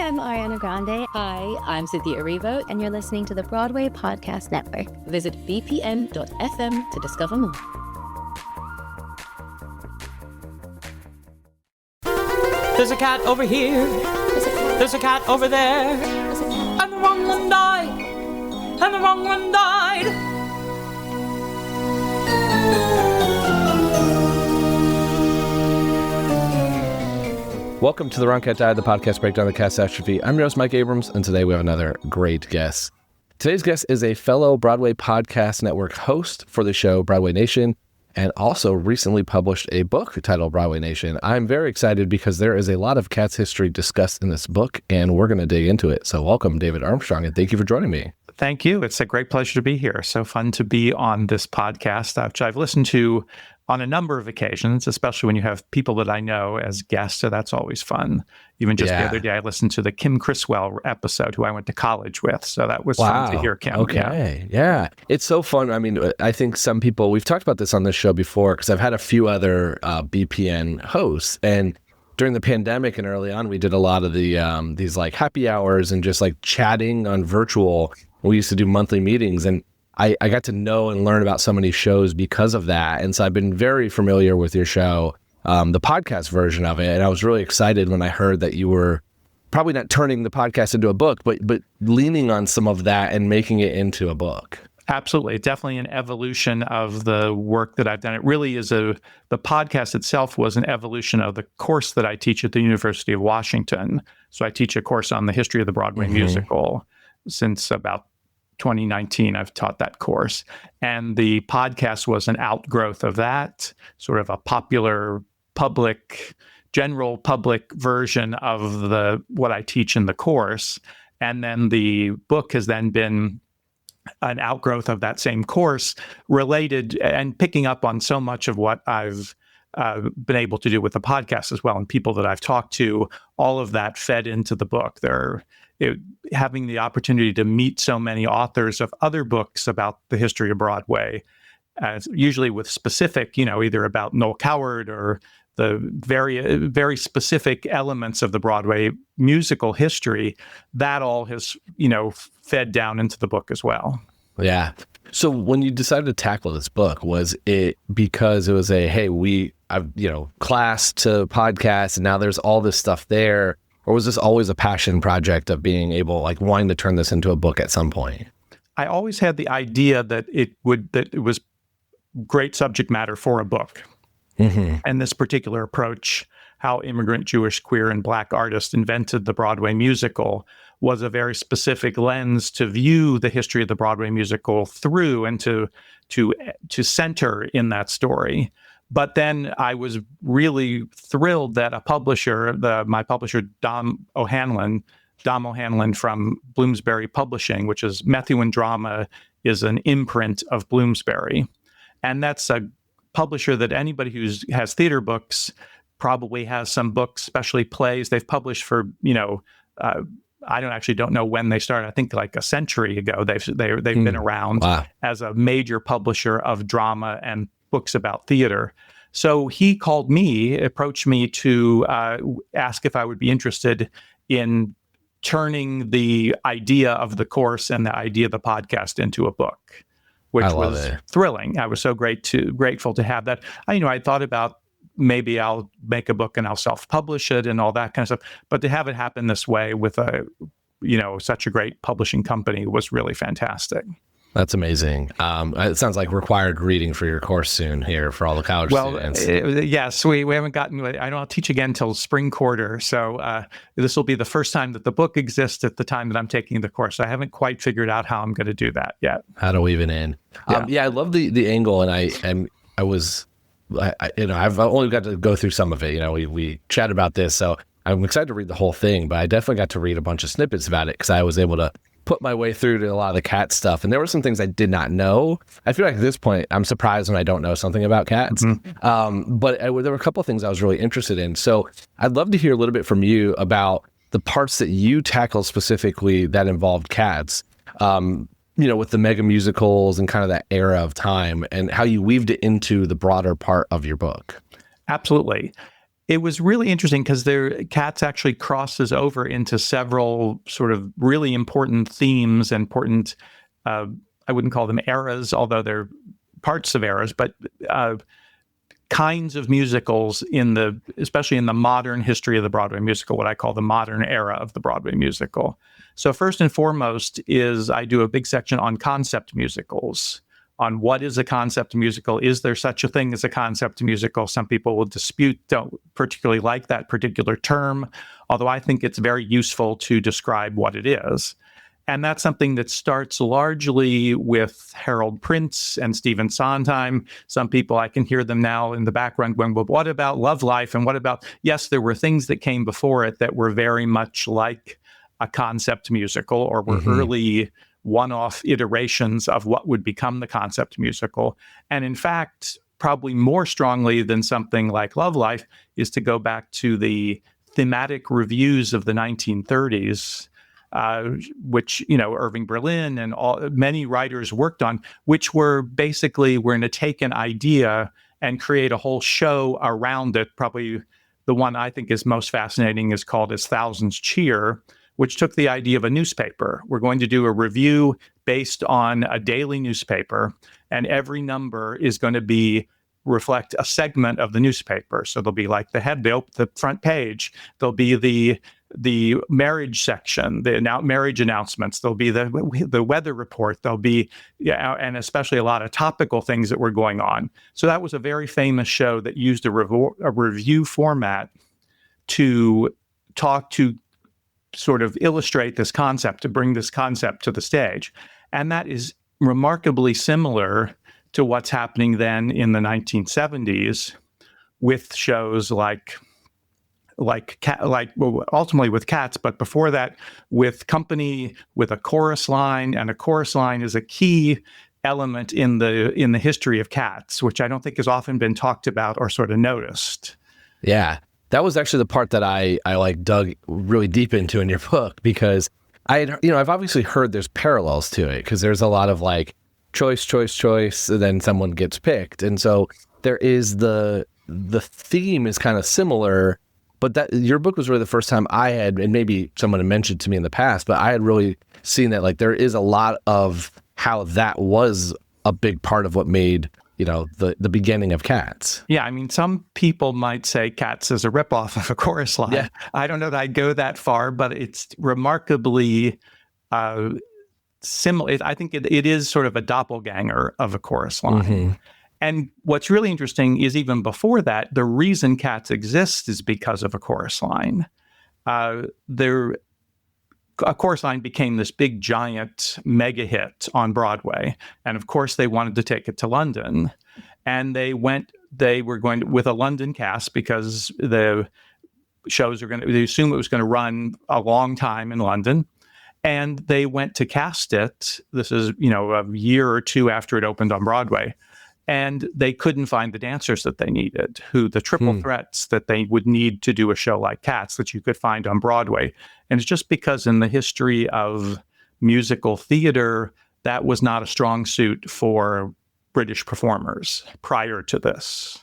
I'm Ariana Grande. Hi, I'm Cynthia Erivo. And you're listening to the Broadway Podcast Network. Visit bpn.fm to discover more. There's a cat over here. There's a cat over there. And the wrong one died. And the wrong one died. Welcome to The Wrong Cat Died, the podcast breakdown of the catastrophe. I'm your host, Mike Abrams, and today we have another great guest. Today's guest is a fellow Broadway Podcast Network host for the show Broadway Nation, and also recently published a book titled Broadway Nation. I'm very excited because there is a lot of Cats history discussed in this book, and we're going to dig into it. So welcome, David Armstrong, and thank you for joining me. Thank you. It's a great pleasure to be here. So fun to be on this podcast, which I've listened to on a number of occasions, especially when you have people that I know as guests. So that's always fun. Even just the other day, I listened to the Kim Criswell episode, who I went to college with. So that was fun to hear Kim. Okay. Yeah. It's so fun. I mean, I think some people, we've talked about this on this show before, because I've had a few other BPN hosts. And during the pandemic and early on, we did a lot of the these like happy hours and just like chatting on virtual. We used to do monthly meetings, and I got to know and learn about so many shows because of that. And so I've been very familiar with your show, the podcast version of it. And I was really excited when I heard that you were probably not turning the podcast into a book, but leaning on some of that and making it into a book. Absolutely. Definitely an evolution of the work that I've done. It really is the podcast itself was an evolution of the course that I teach at the University of Washington. So I teach a course on the history of the Broadway musical since about 2019, I've taught that course. And the podcast was an outgrowth of that, sort of a popular general public version of what I teach in the course. And then the book has then been an outgrowth of that same course, related and picking up on so much of what I've been able to do with the podcast as well. And people that I've talked to, all of that fed into the book. Having the opportunity to meet so many authors of other books about the history of Broadway, usually with specific, either about Noel Coward or the very, very specific elements of the Broadway musical history, that all has, fed down into the book as well. Yeah. So when you decided to tackle this book, was it because it was class to podcast, and now there's all this stuff there? Or was this always a passion project of being able, wanting to turn this into a book at some point? I always had the idea that it was great subject matter for a book. Mm-hmm. And this particular approach, how immigrant Jewish, queer, and Black artists invented the Broadway musical, was a very specific lens to view the history of the Broadway musical through and to center in that story. But then I was really thrilled that a publisher, my publisher, Dom O'Hanlon from Bloomsbury Publishing, which is Methuen Drama, is an imprint of Bloomsbury. And that's a publisher that anybody who has theater books probably has some books, especially plays. They've published for, I don't know when they started. I think like a century ago. They've been around as a major publisher of drama and books about theater. So he approached me to ask if I would be interested in turning the idea of the course and the idea of the podcast into a book, which was thrilling. I was so grateful to have that. I thought about maybe I'll make a book and I'll self-publish it and all that kind of stuff. But to have it happen this way with such a great publishing company was really fantastic. That's amazing. It sounds like required reading for your course soon here for all the college students. Yes, we haven't gotten, I'll teach again until spring quarter. So this will be the first time that the book exists at the time that I'm taking the course. I haven't quite figured out how I'm going to do that yet. How to weave it in. I love the angle, and I've only got to go through some of it. We chat about this, so I'm excited to read the whole thing, but I definitely got to read a bunch of snippets about it because I was able to put my way through to a lot of the cat stuff. And there were some things I did not know. I feel like at this point, I'm surprised when I don't know something about cats. Mm-hmm. But there were a couple of things I was really interested in. So I'd love to hear a little bit from you about the parts that you tackled specifically that involved cats, with the mega musicals and kind of that era of time, and how you weaved it into the broader part of your book. Absolutely. It was really interesting because Cats actually crosses over into several sort of really important themes and important, I wouldn't call them eras, although they're parts of eras, but kinds of musicals especially in the modern history of the Broadway musical, what I call the modern era of the Broadway musical. So first and foremost is I do a big section on concept musicals, on what is a concept musical. Is there such a thing as a concept musical? Some people will dispute, don't particularly like that particular term, although I think it's very useful to describe what it is. And that's something that starts largely with Harold Prince and Stephen Sondheim. Some people, I can hear them now in the background going, well, what about Love Life? And what about, yes, there were things that came before it that were very much like a concept musical or were early one-off iterations of what would become the concept musical. And in fact, probably more strongly than something like Love Life is to go back to the thematic reviews of the 1930s, which, Irving Berlin and many writers worked on, which were basically, we're going to take an idea and create a whole show around it. Probably the one I think is most fascinating is called As Thousands Cheer, which took the idea of a newspaper. We're going to do a review based on a daily newspaper, and every number is going to reflect a segment of the newspaper. So there'll be like the front page. There'll be the marriage section, the marriage announcements. There'll be the weather report. There'll be, and especially a lot of topical things that were going on. So that was a very famous show that used a review format to sort of illustrate this concept, to bring this concept to the stage. And that is remarkably similar to what's happening then in the 1970s with shows like ultimately with Cats, but before that with Company with a chorus line, and a chorus line is a key element in the history of Cats, which I don't think has often been talked about or sort of noticed. Yeah. That was actually the part that I dug really deep into in your book, because I've obviously heard there's parallels to it, because there's a lot of choice, and then someone gets picked. And so there is the theme is kind of similar, but that your book was really the first time I had, and maybe someone had mentioned to me in the past, but I had really seen that there is a lot of how that was a big part of what made the beginning of Cats. Yeah, I mean, some people might say Cats is a ripoff of a chorus line. Yeah. I don't know that I'd go that far, but it's remarkably similar. I think it is sort of a doppelganger of a chorus line. And what's really interesting is even before that, the reason Cats exists is because of a chorus line. A chorus line became this big, giant mega hit on Broadway. And of course, they wanted to take it to London. And they were going to, with a London cast, because the shows they assume it was going to run a long time in London. And they went to cast it. This is, a year or two after it opened on Broadway. And they couldn't find the dancers that they needed, the triple threats that they would need to do a show like Cats that you could find on Broadway. And it's just because in the history of musical theater, that was not a strong suit for British performers prior to this.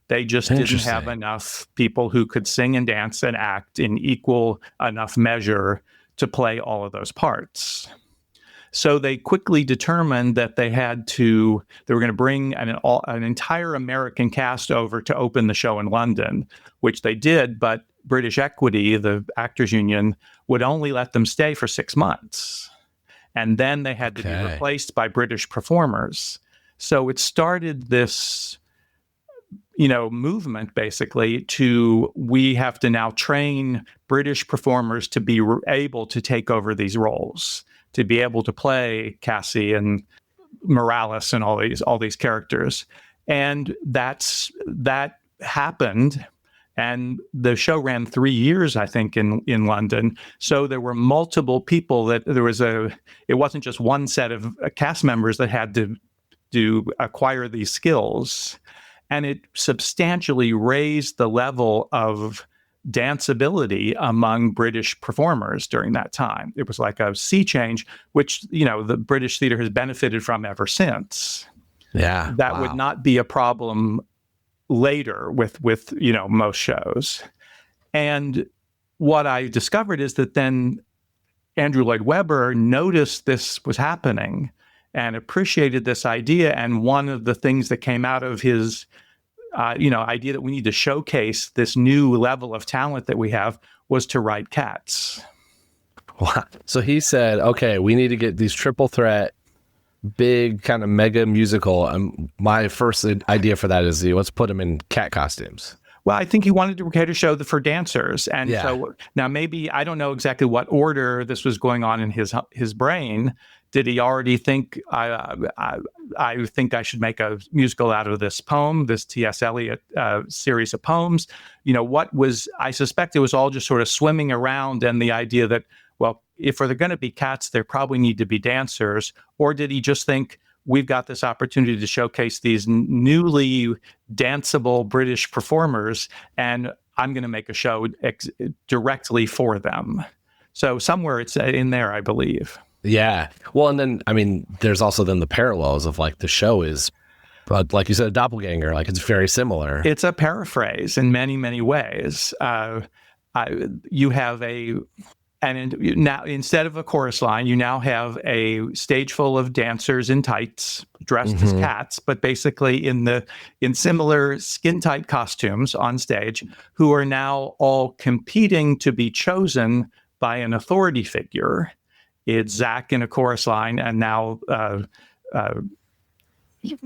They just didn't have enough people who could sing and dance and act in equal enough measure to play all of those parts. So they quickly determined that they were going to bring an entire American cast over to open the show in London, which they did, but British Equity, the Actors Union, would only let them stay for 6 months. And then they had to be replaced by British performers. So it started this, movement basically we have to now train British performers to be able to take over these roles, to be able to play Cassie and Morales and all these characters. And that happened. And the show ran 3 years, I think, in London. So there were multiple people it wasn't just one set of cast members that had to acquire these skills. And it substantially raised the level of danceability among British performers during that time. It was like a sea change, which, the British theater has benefited from ever since. Yeah. That would not be a problem later with most shows. And what I discovered is that then Andrew Lloyd Webber noticed this was happening and appreciated this idea. And one of the things that came out of his idea that we need to showcase this new level of talent that we have was to write Cats. Wow. So he said, okay, we need to get these triple threat, big kind of mega musical. My first idea for that is let's put them in cat costumes. Well, I think he wanted to create a show for dancers. And so now maybe, I don't know exactly what order this was going on in his brain. Did he already think, I think I should make a musical out of this poem, this T.S. Eliot series of poems? I suspect it was all just sort of swimming around, and the idea that, well, if they're going to be cats, there probably need to be dancers. Or did he just think, we've got this opportunity to showcase these newly danceable British performers, and I'm going to make a show directly for them? So somewhere it's in there, I believe. Yeah. Well, and then, there's also then the parallels of like the show is, like you said, a doppelganger, like it's very similar. It's a paraphrase in many, many ways. You have now instead of a chorus line, you now have a stage full of dancers in tights dressed as cats, but basically in similar skin tight costumes on stage, who are now all competing to be chosen by an authority figure. It's Zach in a chorus line, and now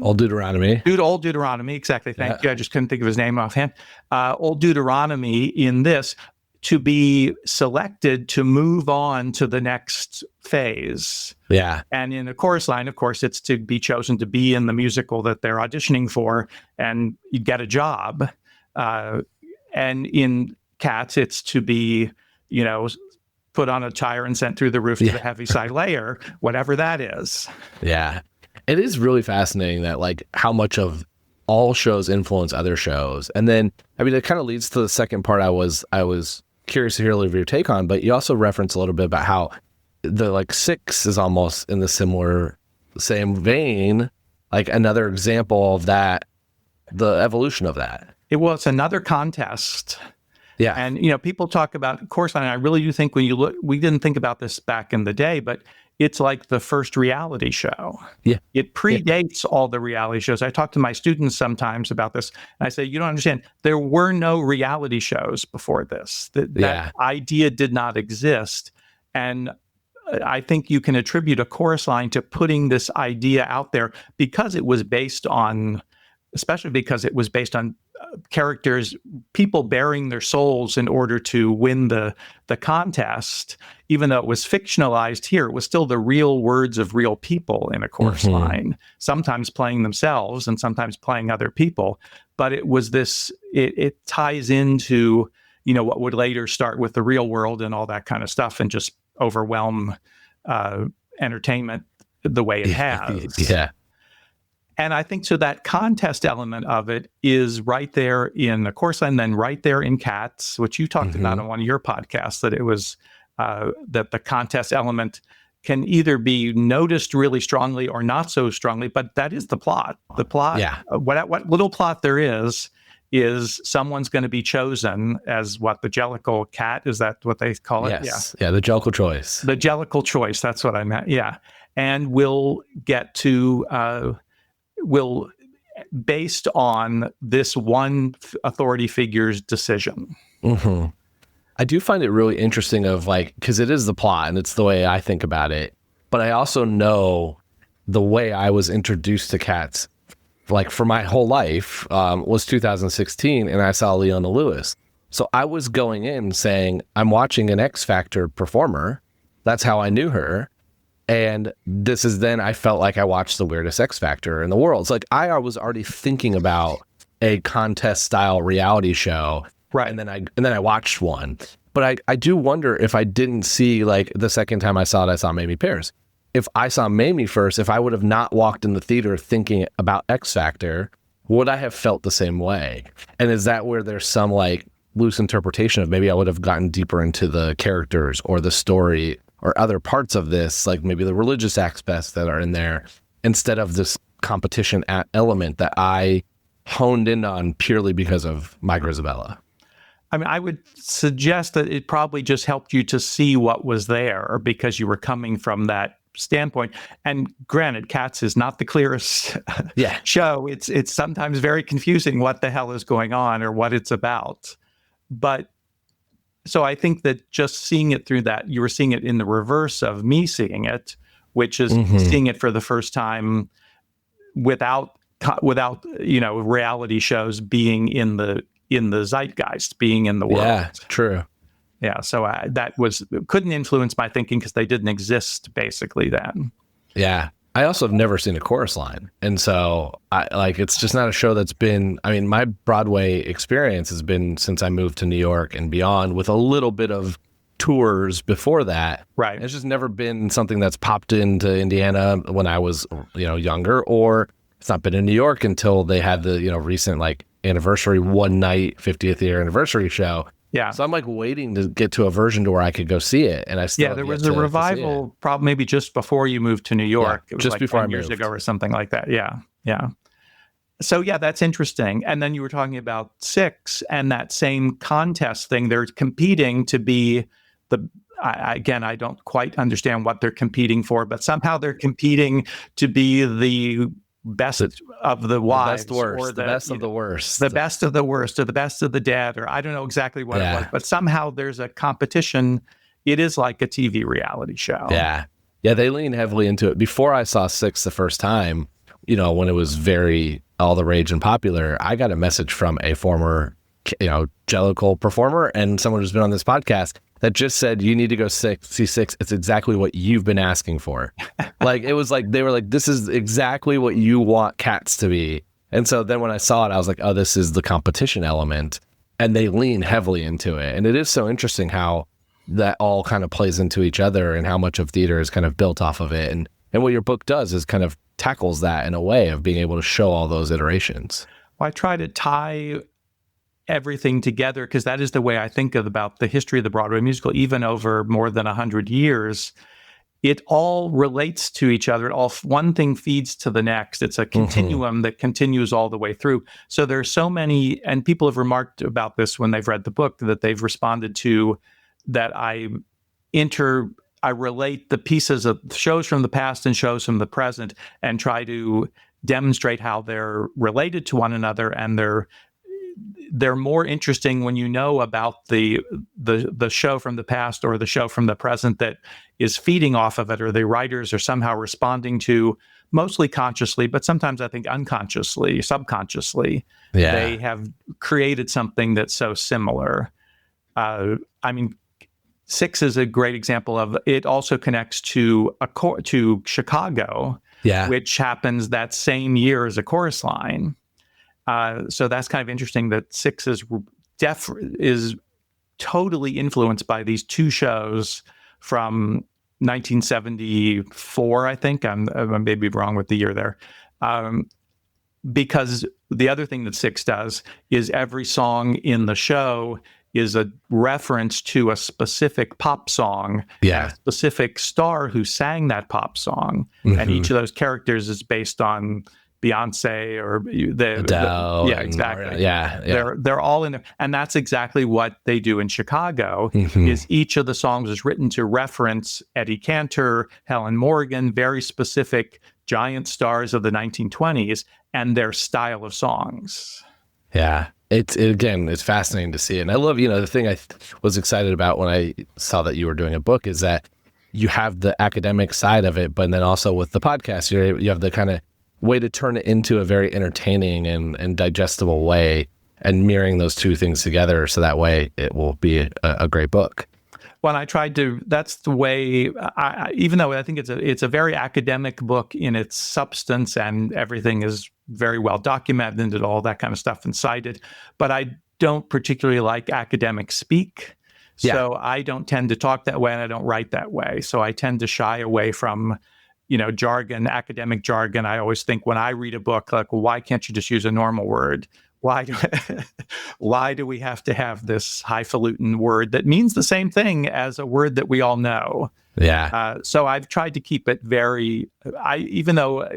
Old Deuteronomy. Old Deuteronomy, exactly. Thank you. I just couldn't think of his name offhand. Old Deuteronomy in this, to be selected to move on to the next phase. Yeah. And in a chorus line, of course, it's to be chosen to be in the musical that they're auditioning for and you get a job. And in Cats, it's to be, put on a tire and sent through the roof to the Heaviside Layer, whatever that is. Yeah. It is really fascinating that like how much of all shows influence other shows. And then, it kind of leads to the second part I was curious to hear a little of your take on, but you also reference a little bit about how the like Six is almost in the same vein, like another example of that, the evolution of that. It's another contest. Yeah. And, people talk about chorus line. I really do think when you look, we didn't think about this back in the day, but it's like the first reality show. Yeah. It predates all the reality shows. I talk to my students sometimes about this, and I say, you don't understand. There were no reality shows before this. That idea did not exist. And I think you can attribute a chorus line to putting this idea out there because it was based on characters, people bearing their souls in order to win the contest. Even though it was fictionalized here, it was still the real words of real people in a chorus line, sometimes playing themselves and sometimes playing other people. But it was this, it ties into, what would later start with the real world and all that kind of stuff and just overwhelm entertainment the way it has. Yeah. And I think so that contest element of it is right there in the chorus line, then right there in Cats, which you talked about on one of your podcasts, that it was that the contest element can either be noticed really strongly or not so strongly, but that is the plot. The plot, what little plot there is someone's going to be chosen as the Jellicle cat. Is that what they call it? Yes. Yeah, the Jellicle choice. The Jellicle choice. That's what I meant. Yeah. And we'll get to... based on this one authority figure's decision. I do find it really interesting because it is the plot and it's the way I think about it. But I also know the way I was introduced to Cats, like for my whole life, was 2016, and I saw Leona Lewis. So I was going in saying, I'm watching an X Factor performer. That's how I knew her. And this is then I felt like I watched the weirdest X Factor in the world. It's like I was already thinking about a contest style reality show. Right. And then I watched one. But I do wonder if I didn't see, like, the second time I saw it, I saw Mamie Pears. If I saw Mamie first, if I would have not walked in the theater thinking about X Factor, would I have felt the same way? And is that where there's some like loose interpretation of maybe I would have gotten deeper into the characters or the story or other parts of this, like maybe the religious aspects that are in there, instead of this competition element that I honed in on purely because of My Grisabella? I mean, I would suggest that it probably just helped you to see what was there because you were coming from that standpoint. And granted, Cats is not the clearest show. It's sometimes very confusing what the hell is going on or what it's about. But so I think that just seeing it through that, you were seeing it in the reverse of me seeing it, which is seeing it for the first time without reality shows being in the zeitgeist, being in the world. Yeah, true. Yeah, so that couldn't influence my thinking because they didn't exist basically then. Yeah, I also have never seen a chorus line, and so it's just not a show that's been. I mean, my Broadway experience has been since I moved to New York and beyond, with a little bit of tours before that. Right, it's just never been something that's popped into Indiana when I was younger, or it's not been in New York until they had the recent anniversary one night 50th year anniversary show. Yeah. So I'm waiting to get to a version to where I could go see it. And I still there was a revival probably maybe just before you moved to New York. Yeah, it was just before 10 years ago or something like that. Yeah. Yeah. So that's interesting. And then you were talking about Six and that same contest thing. They're competing to be again, I don't quite understand what they're competing for, but somehow they're competing to be the best of the wives, or the best of the worst, the best of the worst, or the best of the dead, or I don't know exactly what it was, but somehow there's a competition. It is like a TV reality show. Yeah, they lean heavily into it. Before I saw Six the first time, when it was very all the rage and popular, I got a message from a former, Jellicle performer and someone who's been on this podcast that just said, you need to go see Six. It's exactly what you've been asking for. It was they were this is exactly what you want Cats to be. And so then when I saw it, I was like, oh, this is the competition element. And they lean heavily into it. And it is so interesting how that all kind of plays into each other and how much of theater is kind of built off of it. And what your book does is kind of tackles that in a way of being able to show all those iterations. Well, I try to tie everything together because that is the way I think about the history of the Broadway musical, even over more than 100 years. It all relates to each other. One thing feeds to the next. It's a continuum that continues all the way through. So there's so many, and people have remarked about this when they've read the book, that they've responded to that I relate the pieces of shows from the past and shows from the present and try to demonstrate how they're related to one another, and they're more interesting when you know about the show from the past or the show from the present that is feeding off of it, or the writers are somehow responding to, mostly consciously, but sometimes I think unconsciously, subconsciously. Yeah. They have created something that's so similar. Six is a great example of it. Also connects to Chicago, which happens that same year as A Chorus Line. So that's kind of interesting that Six is totally influenced by these two shows from 1974, I think. I may be wrong with the year there. Because the other thing that Six does is every song in the show is a reference to a specific pop song, a specific star who sang that pop song. And each of those characters is based on Beyonce or Adele. Exactly. Yeah. They're all in there. And that's exactly what they do in Chicago, is each of the songs is written to reference Eddie Cantor, Helen Morgan, very specific giant stars of the 1920s and their style of songs. Yeah. It's fascinating to see. And I love, the thing I was excited about when I saw that you were doing a book is that you have the academic side of it, but then also with the podcast, you have the kind of way to turn it into a very entertaining and digestible way, and mirroring those two things together so that way it will be a great book. Well, I tried to, that's the way, even though I think it's a very academic book in its substance and everything is very well documented and all that kind of stuff inside it, but I don't particularly like academic speak. So I don't tend to talk that way and I don't write that way. So I tend to shy away from, jargon, academic jargon. I always think when I read a book, well, why can't you just use a normal word? Why do we have to have this highfalutin word that means the same thing as a word that we all know? Yeah. So I've tried to keep it even though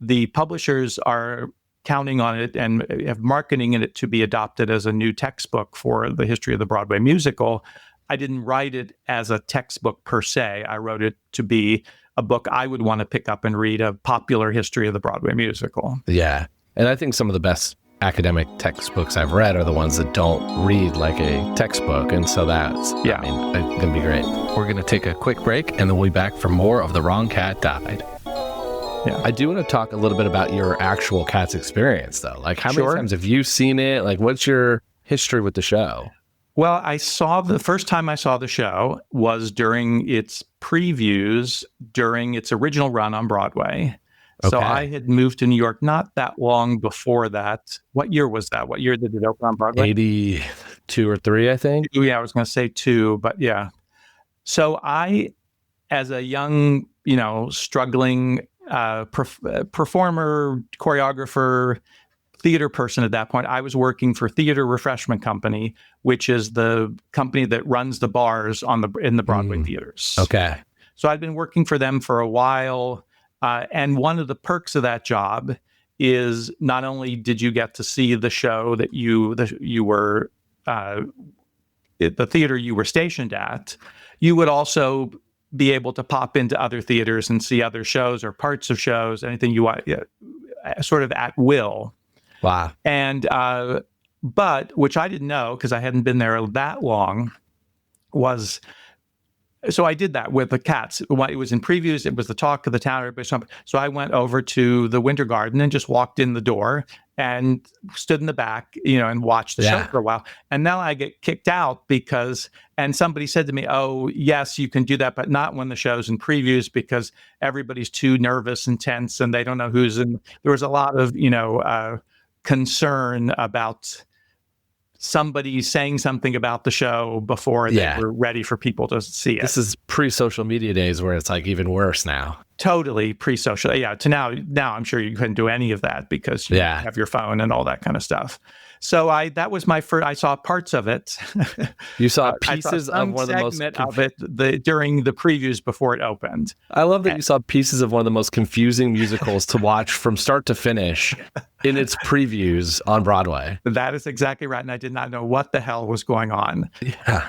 the publishers are counting on it and marketing it to be adopted as a new textbook for the history of the Broadway musical. I didn't write it as a textbook per se. I wrote it to be a book I would want to pick up and read, a popular history of the Broadway musical. Yeah. And I think some of the best academic textbooks I've read are the ones that don't read like a textbook. And so that's, yeah. Going to be great. We're going to take a quick break and then we'll be back for more of The Wrong Cat Died. Yeah. I do want to talk a little bit about your actual Cats experience, though. Like, how many times have you seen it? Like, what's your history with the show? Well, the first time I saw the show was during its previews, during its original run on Broadway. Okay. So I had moved to New York not that long before that. What year was that? What year did it open on Broadway? 82 or 3, I think. Yeah, I was going to say 2, but yeah. So I, as a young, struggling performer, choreographer, theater person at that point, I was working for Theater Refreshment Company, which is the company that runs the bars in the Broadway theaters. Okay. So I'd been working for them for a while, and one of the perks of that job is not only did you get to see the show that you were the theater you were stationed at, you would also be able to pop into other theaters and see other shows or parts of shows, anything you want, sort of at will. Wow. And, but which I didn't know because I hadn't been there that long so I did that with the Cats. It was in previews. It was the talk of the town. So I went over to the Winter Garden and just walked in the door and stood in the back, and watched the show for a while. And now I get kicked out and somebody said to me, "Oh, yes, you can do that, but not when the show's in previews because everybody's too nervous and tense and they don't know who's in." There was a lot of, concern about somebody saying something about the show before they were ready for people to see it. This is pre-social media days where it's like even worse now. Totally pre-social. Yeah. To now I'm sure you couldn't do any of that because you have your phone and all that kind of stuff. So that was my first. I saw parts of it. You saw pieces of one of the most of it during the previews before it opened. I love that you saw pieces of one of the most confusing musicals to watch from start to finish in its previews on Broadway. That is exactly right, and I did not know what the hell was going on. Yeah.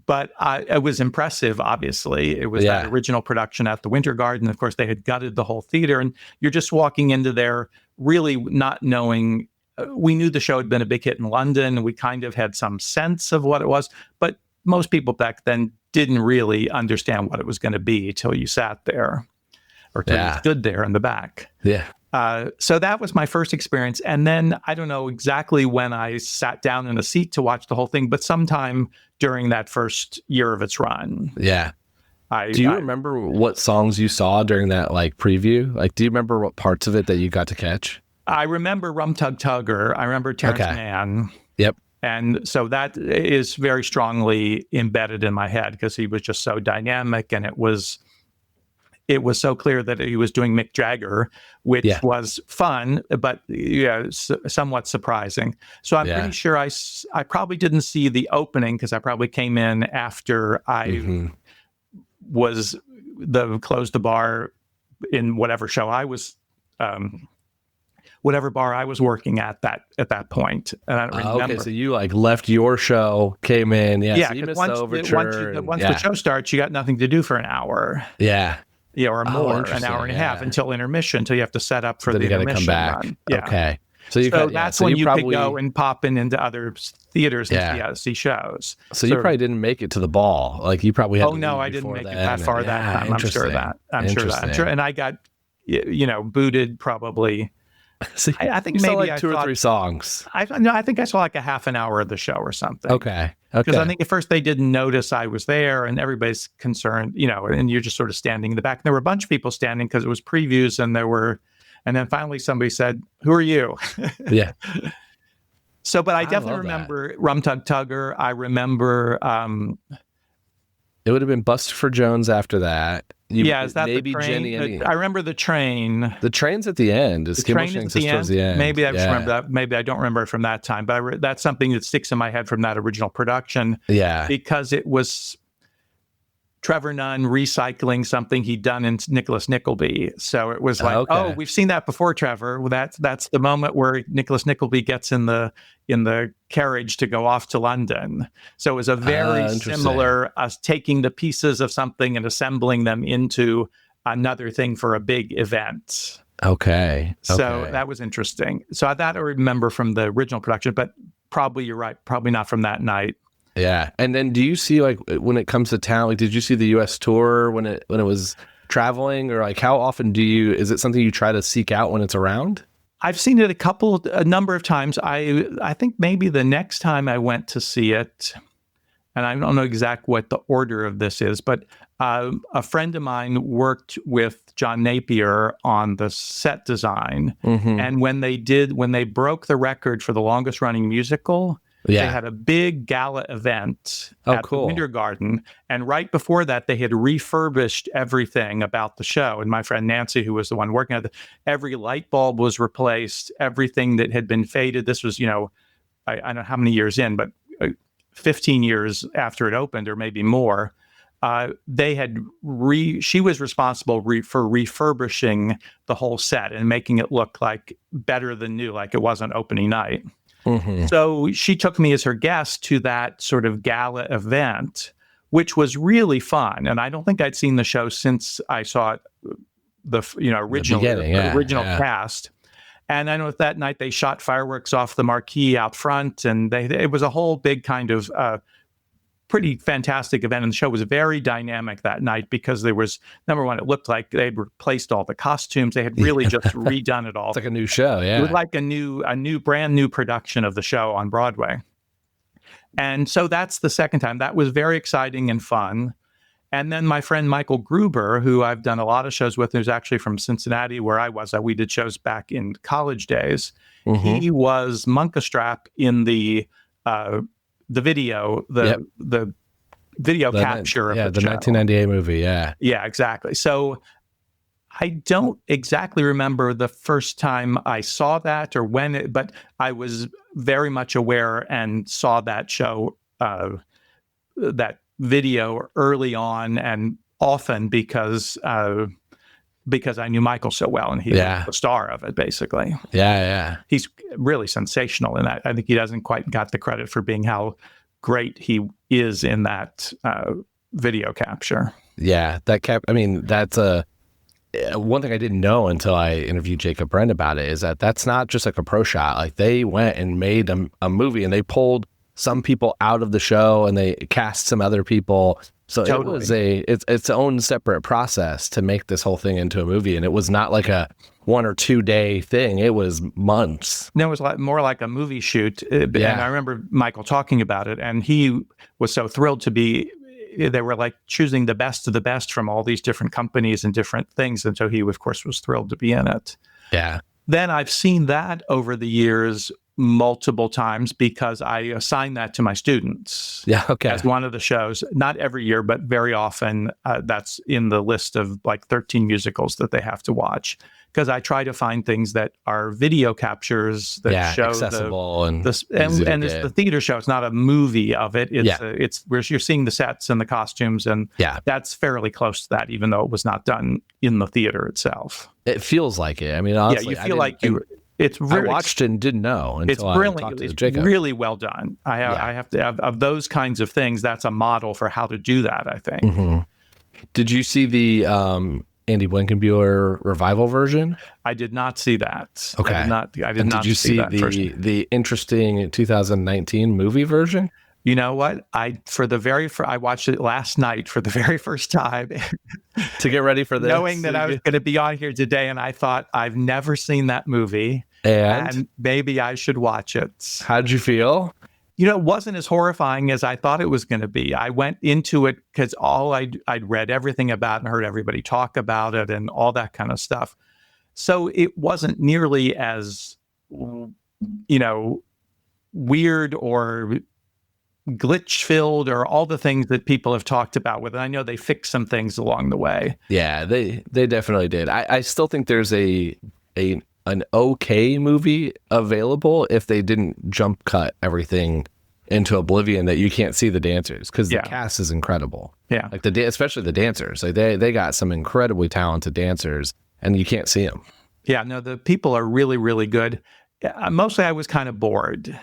But it was impressive, obviously. It was that original production at the Winter Garden. Of course, they had gutted the whole theater, and you're just walking into there really not knowing. We knew the show had been a big hit in London. We kind of had some sense of what it was, but most people back then didn't really understand what it was going to be till you sat there or till you stood there in the back. Yeah. So that was my first experience. And then I don't know exactly when I sat down in a seat to watch the whole thing, but sometime during that first year of its run. Yeah. Do you remember what songs you saw during that preview? Do you remember what parts of it that you got to catch? I remember Rum Tug Tugger. I remember Terrence Mann. Yep. And so that is very strongly embedded in my head because he was just so dynamic, and it was so clear that he was doing Mick Jagger, which was fun, but somewhat surprising. So I'm pretty sure I probably didn't see the opening because I probably came in after I was closed the bar in whatever show I was. Whatever bar I was working at that point. And I don't remember. Okay, so you left your show, came in. Yeah, so you missed once the overture. Once the show starts, you got nothing to do for an hour. Yeah. Yeah, or more, an hour and a half until intermission, until you have to set up for the intermission. Come back. Run. Yeah. Okay. So that's when you could go and pop into other theaters and see shows. So you probably didn't make it to the ball. You probably had I didn't make it that far that time. I'm sure of that. I'm sure. And I got, booted probably. See, I think maybe I saw 2 or 3 songs. I think I saw a half an hour of the show or something. Okay. Because I think at first they didn't notice I was there, and everybody's concerned, and you're just sort of standing in the back. And there were a bunch of people standing because it was previews, and then finally somebody said, "Who are you?" Yeah. So, but I definitely remember Rum Tug Tugger. I remember. It would have been Buster for Jones after that. Is that maybe the train? Jenny? I remember the train. The train's at the end. The train is at the end. Towards the end. Maybe I just remember that. Maybe I don't remember it from that time. But that's something that sticks in my head from that original production. Yeah, because it was Trevor Nunn recycling something he'd done in Nicholas Nickleby. So it was like, Okay. oh, we've seen that before, Trevor. Well, that's the moment where Nicholas Nickleby gets in the carriage to go off to London. So it was a very similar us taking the pieces of something and assembling them into another thing for a big event. Okay. So that was interesting. So that I remember from the original production, but probably you're right. Probably not from that night. Yeah. And then do you see, like, when it comes to town, like, did you see the US tour when it was traveling, or like how often is it something you try to seek out when it's around? I've seen it a number of times. I think maybe the next time I went to see it, and I don't know exactly what the order of this is, but a friend of mine worked with John Napier on the set design. Mm-hmm. And when they broke the record for the longest running musical, they had a big gala event at the Winter Garden. And right before that, they had refurbished everything about the show. And my friend Nancy, who was the one working on it, every light bulb was replaced, everything that had been faded. This was, I don't know how many years in, but 15 years after it opened, or maybe more. She was responsible for refurbishing the whole set and making it look like better than new, like it wasn't opening night. Mm-hmm. So she took me as her guest to that sort of gala event, which was really fun. And I don't think I'd seen the show since I saw it, the original cast. And I know that night they shot fireworks off the marquee out front, and it was a whole big kind of pretty fantastic event. And the show was very dynamic that night because there was, number one, it looked like they'd replaced all the costumes. They had really just redone it all. It's like a new show, yeah. It was like a brand new production of the show on Broadway. And so that's the second time. That was very exciting and fun. And then my friend Michael Gruber, who I've done a lot of shows with, who's actually from Cincinnati, where I was. We did shows back in college days. Mm-hmm. He was Munkastrap in the video, the video capture of the show. 1998 movie, yeah. Yeah, exactly. So I don't exactly remember the first time I saw that or when but I was very much aware and saw that show, that video early on and often because I knew Michael so well, and he was the star of it, basically. Yeah. He's really sensational in that. I think he doesn't quite got the credit for being how great he is in that video capture. Yeah, that's one thing I didn't know until I interviewed Jacob Brent about it, is that's not just like a pro shot. Like, they went and made a movie, and they pulled some people out of the show and they cast some other people. So totally. It was its own separate process to make this whole thing into a movie. And it was not like a 1 or 2 day thing. It was months. No, it was more like a movie shoot. And I remember Michael talking about it, and he was so thrilled to be, they were like choosing the best of the best from all these different companies and different things. And so he, of course, was thrilled to be in it. Yeah. Then I've seen that over the years multiple times because I assign that to my students. Yeah, okay. As one of the shows, not every year, but very often that's in the list of like 13 musicals that they have to watch. Because I try to find things that are video captures that show accessible and it's the theater show. It's not a movie of it. It's where you're seeing the sets and the costumes, and that's fairly close to that, even though it was not done in the theater itself. It feels like it. I mean, honestly, you feel like you. It's really, I watched it and didn't know until I talked to Jacob. It's really well done. I have to have of those kinds of things. That's a model for how to do that, I think. Mm-hmm. Did you see the Andy Blankenbuehler revival version? I did not see that. Okay. I did not see see that the interesting 2019 movie version? You know what? I watched it last night for the very first time to get ready for this, knowing that I was going to be on here today, and I thought, I've never seen that movie, and maybe I should watch it. How'd you feel? It wasn't as horrifying as I thought it was going to be. I went into it because I'd read everything about it and heard everybody talk about it and all that kind of stuff. So it wasn't nearly as, weird or glitch-filled or all the things that people have talked about with it. I know they fixed some things along the way. Yeah, they definitely did. I still think there's an okay movie available if they didn't jump cut everything into oblivion that you can't see the dancers because the Yeah. cast is incredible. Yeah. Like especially the dancers, like they got some incredibly talented dancers, and you can't see them. Yeah, no, the people are really, really good. Mostly I was kind of bored.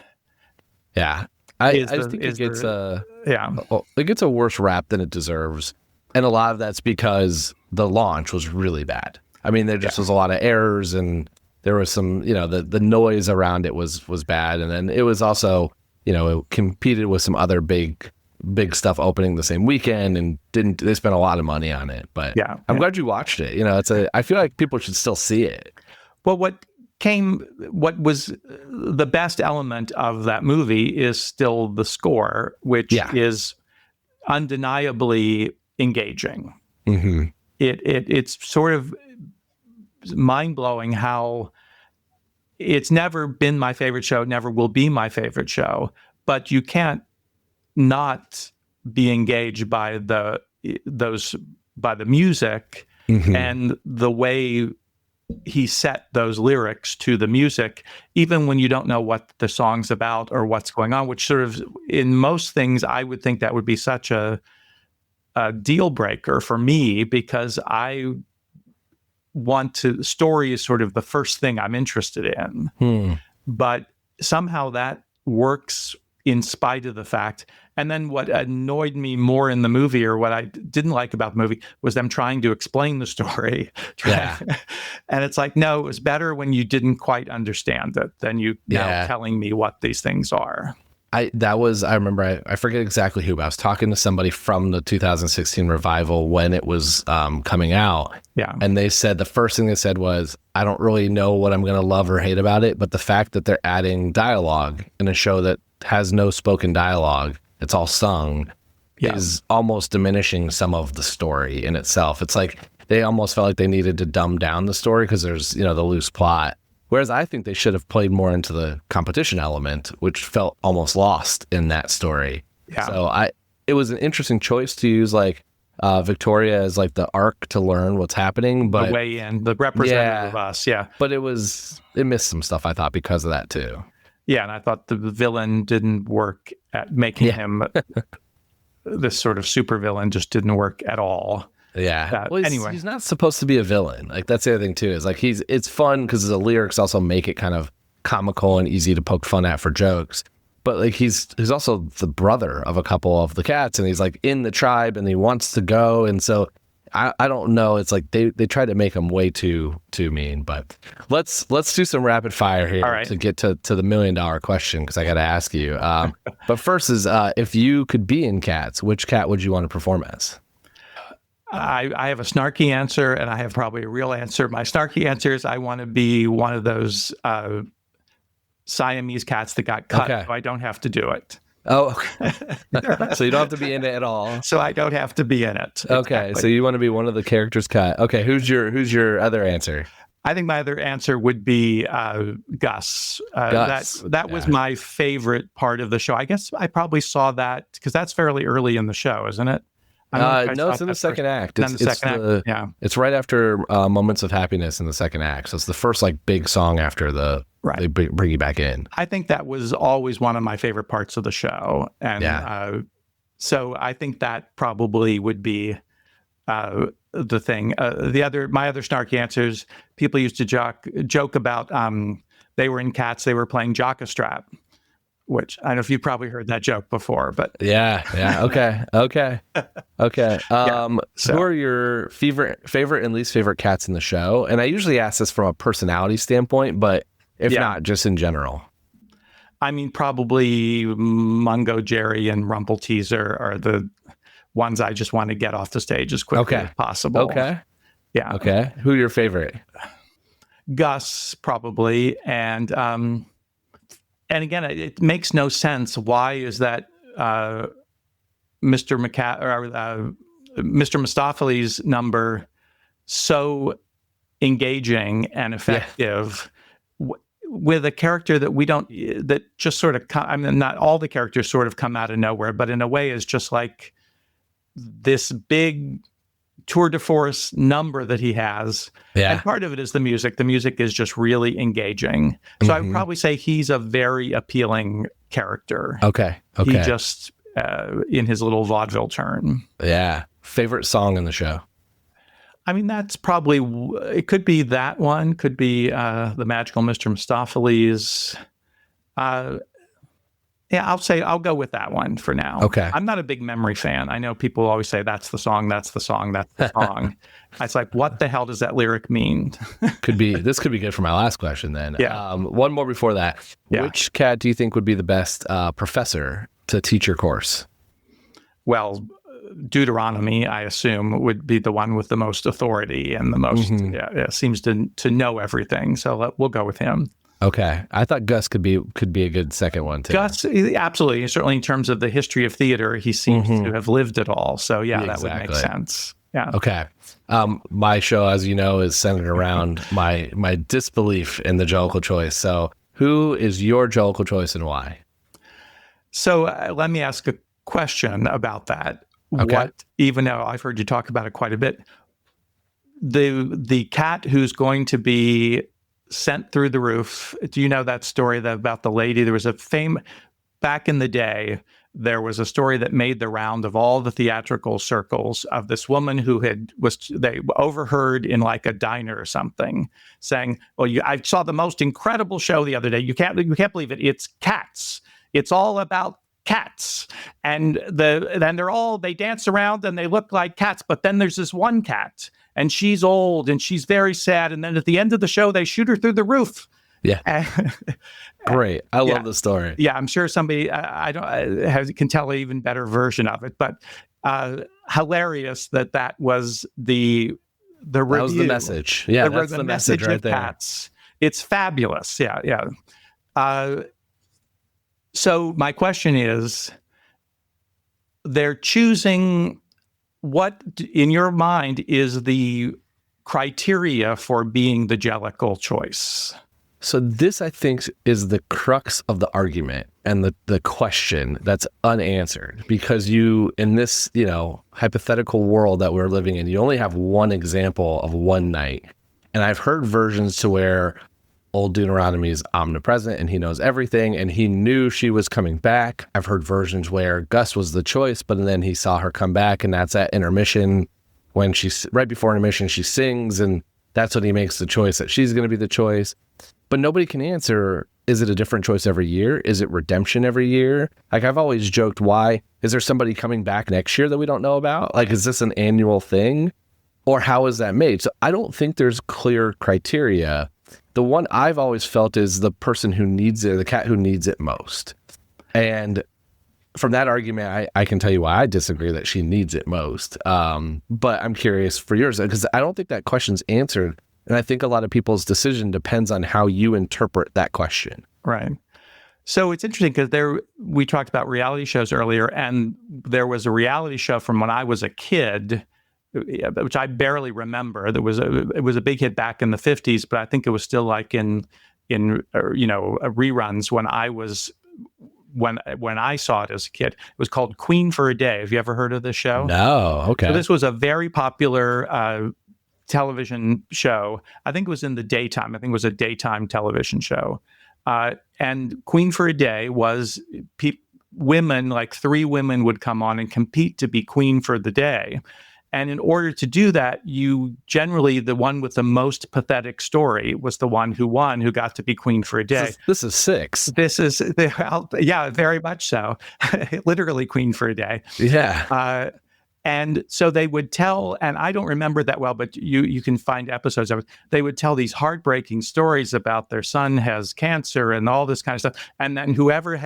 Yeah, I Is just the- think is it gets there- Yeah. it gets a worse rap than it deserves, and a lot of that's because the launch was really bad. I mean, there just was a lot of errors, and there was some, the noise around it was bad, and then it was also, it competed with some other big stuff opening the same weekend, and they spent a lot of money on it. But I'm glad you watched it. I feel like people should still see it. Well, what was the best element of that movie is still the score, which is undeniably engaging. Mm-hmm. It's sort of mind-blowing how it's never been my favorite show, never will be my favorite show, but you can't not be engaged by the music and the way he set those lyrics to the music, even when you don't know what the song's about or what's going on, which sort of, in most things, I would think that would be such a deal breaker for me, because story is sort of the first thing I'm interested in. But somehow that works in spite of the fact. And then what annoyed me more in the movie, or what I didn't like about the movie, was them trying to explain the story. And it's like, no, it was better when you didn't quite understand it than you now telling me what these things are. I remember, I forget exactly who, but I was talking to somebody from the 2016 revival when it was coming out. Yeah. And they said, the first thing they said was, I don't really know what I'm going to love or hate about it, but the fact that they're adding dialogue in a show that has no spoken dialogue, it's all sung, is almost diminishing some of the story in itself. It's like they almost felt like they needed to dumb down the story because there's, the loose plot. Whereas I think they should have played more into the competition element, which felt almost lost in that story. Yeah. So it was an interesting choice to use Victoria as the arc to learn what's happening, but the way in, the representative of us. Yeah. But it missed some stuff, I thought, because of that too. Yeah, and I thought the villain didn't work at making him this sort of super villain. Just didn't work at all. Yeah. Anyway, he's not supposed to be a villain. That's the other thing too. Is it's fun because the lyrics also make it kind of comical and easy to poke fun at for jokes. But he's also the brother of a couple of the cats, and he's in the tribe, and he wants to go, and so. I don't know. It's they try to make him way too mean, but let's do some rapid fire here to get to the $1 million question, because I got to ask you. But first is if you could be in Cats, which cat would you want to perform as? I have a snarky answer, and I have probably a real answer. My snarky answer is I want to be one of those Siamese cats that got cut, so I don't have to do it. Oh, okay. So you don't have to be in it at all. So I don't have to be in it. Okay, so you want to be one of the characters cut. Okay, who's your other answer? I think my other answer would be Gus. Gus. That was my favorite part of the show. I guess I probably saw that because that's fairly early in the show, isn't it? No, it's in the second act. It's right after Moments of Happiness in the second act. So it's the first big song after they bring you back in. I think that was always one of my favorite parts of the show, and so I think that probably would be the thing. My other snarky answers. People used to joke about. They were in Cats. They were playing Jock-a-Strap, which I don't know if you've probably heard that joke before, but okay. Who are your favorite and least favorite cats in the show? And I usually ask this from a personality standpoint, but if not, just in general. I mean, probably Mungo Jerry and Rumpelteazer are the ones I just want to get off the stage as quickly as possible. Okay. Yeah. Okay. Who are your favorite? Gus, probably, and again, it makes no sense. Why is that Mr. Mistopheles' number so engaging and effective with a character that that just sort of, not all the characters sort of come out of nowhere, but in a way is just this big tour de force number that he has. Yeah. And part of it is the music. The music is just really engaging. So I would probably say he's a very appealing character. Okay. He just, in his little vaudeville turn. Yeah. Favorite song in the show? I mean, that's probably, it could be that one, could be The Magical Mr. Mistopheles. Yeah, I'll go with that one for now. Okay. I'm not a big memory fan. I know people always say, that's the song, that's the song, that's the song. It's like, what the hell does that lyric mean? This could be good for my last question then. Yeah. One more before that. Yeah. Which cat do you think would be the best professor to teach your course? Well, Deuteronomy, I assume, would be the one with the most authority and the most, seems to know everything. So we'll go with him. Okay. I thought Gus could be a good second one too. Gus, absolutely. Certainly in terms of the history of theater, he seems to have lived it all. So yeah, that would make sense. Yeah. Okay. My show, as you know, is centered around my disbelief in the Jellicle choice. So who is your Jellicle choice and why? So let me ask a question about that. Okay. Even though I've heard you talk about it quite a bit, the cat who's going to be sent through the roof. Do you know that story about the lady? There was back in the day, there was a story that made the round of all the theatrical circles of this woman who they overheard in like a diner or something saying, well, I saw the most incredible show the other day. You can't believe it. It's Cats. It's all about cats. And then they dance around and they look like cats. But then there's this one cat and she's old and she's very sad. And then at the end of the show, they shoot her through the roof. Yeah. Great. I love the story. Yeah. I'm sure somebody can tell an even better version of it, but hilarious that was the review. That was the message. Yeah. That's the message right there. Cats. It's fabulous. Yeah. Yeah. So my question is, they're choosing what, in your mind, is the criteria for being the Jellicle choice? So this, I think, is the crux of the argument and the question that's unanswered, because in this, hypothetical world that we're living in, you only have one example of one night. And I've heard versions to where old Deuteronomy is omnipresent and he knows everything and he knew she was coming back. I've heard versions where Gus was the choice, but then he saw her come back, and that's at intermission when right before intermission, she sings, and that's when he makes the choice that she's going to be the choice. But nobody can answer, is it a different choice every year? Is it redemption every year? Like, I've always joked, why? Is there somebody coming back next year that we don't know about? Like, is this an annual thing? Or how is that made? So I don't think there's clear criteria. The one I've always felt is the person who needs it, the cat who needs it most. And from that argument, I can tell you why I disagree that she needs it most. But I'm curious for yours, because I don't think that question's answered. And I think a lot of people's decision depends on how you interpret that question. Right. So it's interesting because we talked about reality shows earlier, and there was a reality show from when I was a kid, which I barely remember. It was a big hit back in the 50s, but I think it was still like in reruns when I saw it as a kid. It was called Queen for a Day. Have you ever heard of this show? No. Okay. So this was a very popular television show. I think it was in the daytime. I think it was a daytime television show. And Queen for a Day was women, like 3 women would come on and compete to be queen for the day. And in order to do that, generally, the one with the most pathetic story was the one who won, who got to be queen for a day. This is Six. Yeah, very much so. Literally queen for a day. Yeah. And so they would tell, and I don't remember that well, but you can find episodes of it. They would tell these heartbreaking stories about their son has cancer and all this kind of stuff. And then whoever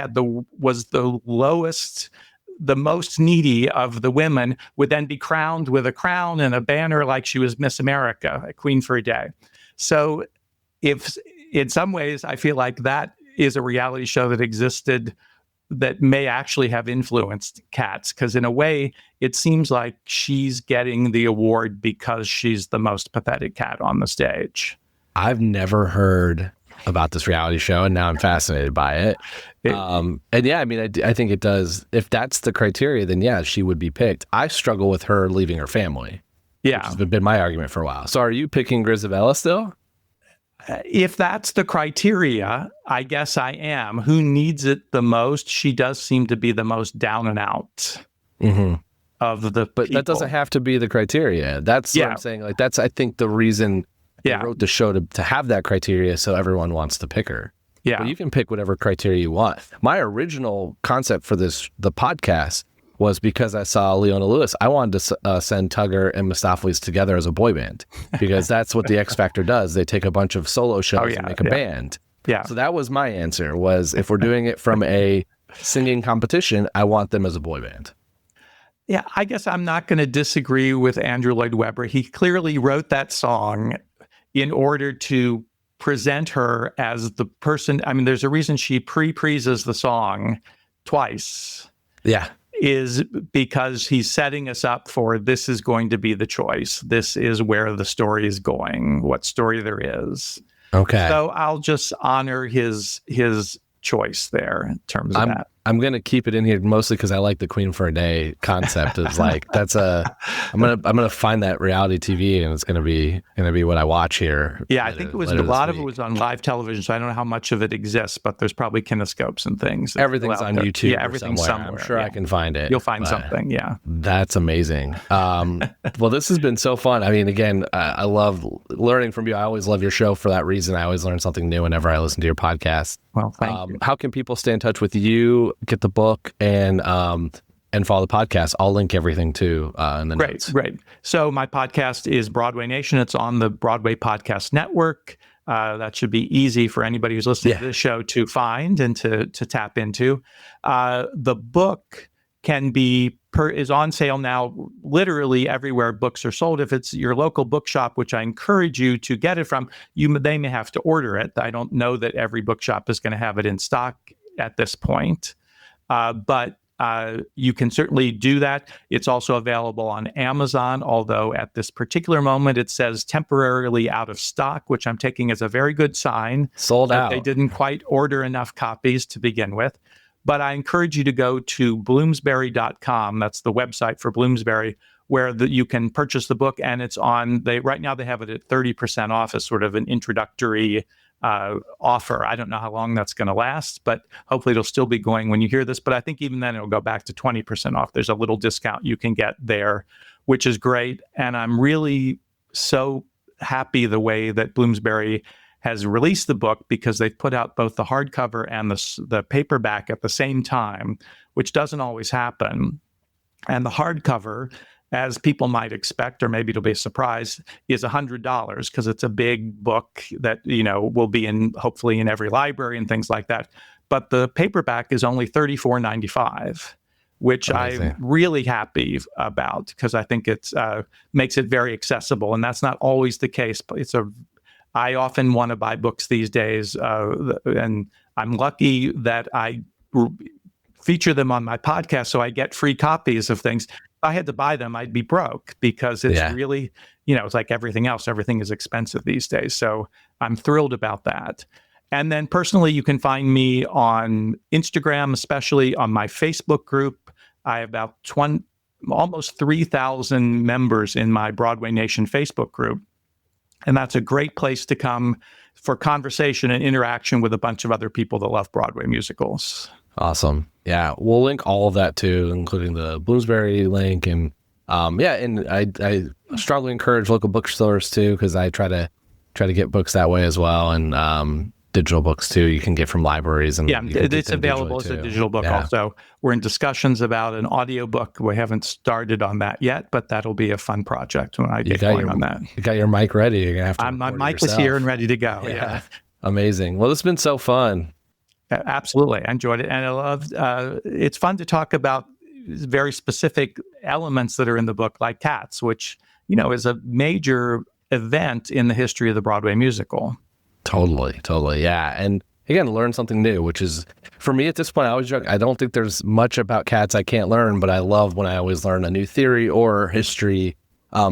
was the lowest, the most needy of the women would then be crowned with a crown and a banner like she was Miss America, a queen for a day. So if in some ways I feel like that is a reality show that existed that may actually have influenced Cats, because in a way it seems like she's getting the award because she's the most pathetic cat on the stage. I've never heard about this reality show, and now I'm fascinated by it. And yeah, I mean, I think it does. If that's the criteria, then yeah, she would be picked. I struggle with her leaving her family. which has been my argument for a while. So are you picking Grizabella still? If that's the criteria, I guess I am. Who needs it the most? She does seem to be the most down and out of the But people. that doesn't have to be the criteria. That's what I'm saying. Like, that's, I think, the reason they wrote the show to have that criteria, so everyone wants to pick her. Yeah. But you can pick whatever criteria you want. My original concept for the podcast was because I saw Leona Lewis. I wanted to send Tugger and Mistopheles together as a boy band, because that's what the X Factor does. They take a bunch of solo shows and make a band. Yeah. So that was my answer, was if we're doing it from a singing competition, I want them as a boy band. Yeah, I guess I'm not going to disagree with Andrew Lloyd Webber. He clearly wrote that song in order to present her as the person. I mean, there's a reason she pre-preases the song twice. Yeah. Is because he's setting us up for, this is going to be the choice. This is where the story is going, what story there is. Okay. So I'll just honor his choice there in terms of that. I'm going to keep it in here mostly because I like the Queen for a Day concept. It's like, I'm going to find that reality TV, and it's going to be what I watch here. Yeah, I think it was a lot of it was on live television, so I don't know how much of it exists, but there's probably kinescopes and things. Everything's on YouTube. Yeah, everything's somewhere. I'm sure I can find it. You'll find something. Yeah. That's amazing. Well, this has been so fun. I mean, again, I love learning from you. I always love your show for that reason. I always learn something new whenever I listen to your podcast. Well, thank you. How can people stay in touch with you, get the book, and follow the podcast? I'll link everything too in the notes. Great. So my podcast is Broadway Nation. It's on the Broadway Podcast Network. That should be easy for anybody who's listening to this show to find and to tap into. The book is on sale now literally everywhere books are sold. If it's your local bookshop, which I encourage you to get it from, they may have to order it. I don't know that every bookshop is going to have it in stock at this point, but you can certainly do that. It's also available on Amazon, although at this particular moment it says temporarily out of stock, which I'm taking as a very good sign. Sold out. They didn't quite order enough copies to begin with. But I encourage you to go to bloomsbury.com. That's the website for Bloomsbury, where you can purchase the book, and it's on. Right now they have it at 30% off as sort of an introductory offer. I don't know how long that's going to last, but hopefully it'll still be going when you hear this. But I think even then it'll go back to 20% off. There's a little discount you can get there, which is great. And I'm really so happy the way that Bloomsbury has released the book, because they've put out both the hardcover and the paperback at the same time, which doesn't always happen. And the hardcover, as people might expect, or maybe it'll be a surprise, is $100, because it's a big book that, will be hopefully in every library and things like that. But the paperback is only $34.95, which Amazing. I'm really happy about, because I think it makes it very accessible. And that's not always the case. I often want to buy books these days, and I'm lucky that I feature them on my podcast, so I get free copies of things. If I had to buy them, I'd be broke, because it's really, it's like everything else. Everything is expensive these days. So I'm thrilled about that. And then personally, you can find me on Instagram, especially on my Facebook group. I have about almost 3,000 members in my Broadway Nation Facebook group. And that's a great place to come for conversation and interaction with a bunch of other people that love Broadway musicals. Awesome. Yeah. We'll link all of that too, including the Bloomsbury link. And and I strongly encourage local bookstores too, because I try to get books that way as well. And digital books too, you can get from libraries. And it's available as a digital book also. We're in discussions about an audiobook. We haven't started on that yet, but that'll be a fun project when I get going on that. You got your mic ready. You're gonna have to. My mic is here and ready to go. Yeah. Amazing. Well, it's been so fun. Absolutely. I enjoyed it. And I love, it's fun to talk about very specific elements that are in the book, like Cats, which, is a major event in the history of the Broadway musical. Totally. Yeah. And again, learn something new, which is, for me at this point, I always joke, I don't think there's much about Cats I can't learn, but I love when I always learn a new theory or history,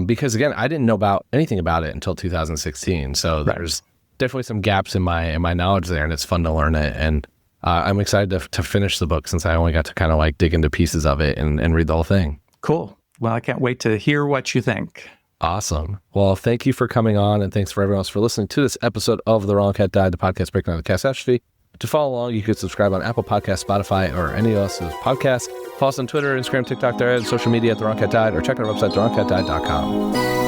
because again, I didn't know anything about it until 2016. So there's definitely some gaps in my knowledge there, and it's fun to learn it. And I'm excited to finish the book, since I only got to kind of like dig into pieces of it and read the whole thing. Cool. Well, I can't wait to hear what you think. Awesome. Well, thank you for coming on, and thanks for everyone else for listening to this episode of The Wrong Cat Died, the podcast breaking down the catastrophe. To follow along, you could subscribe on Apple Podcasts, Spotify, or any of else's podcasts. Follow us on Twitter, Instagram, TikTok, there, social media at The Wrong Cat Died, or check out our website, thewrongcatdied.com.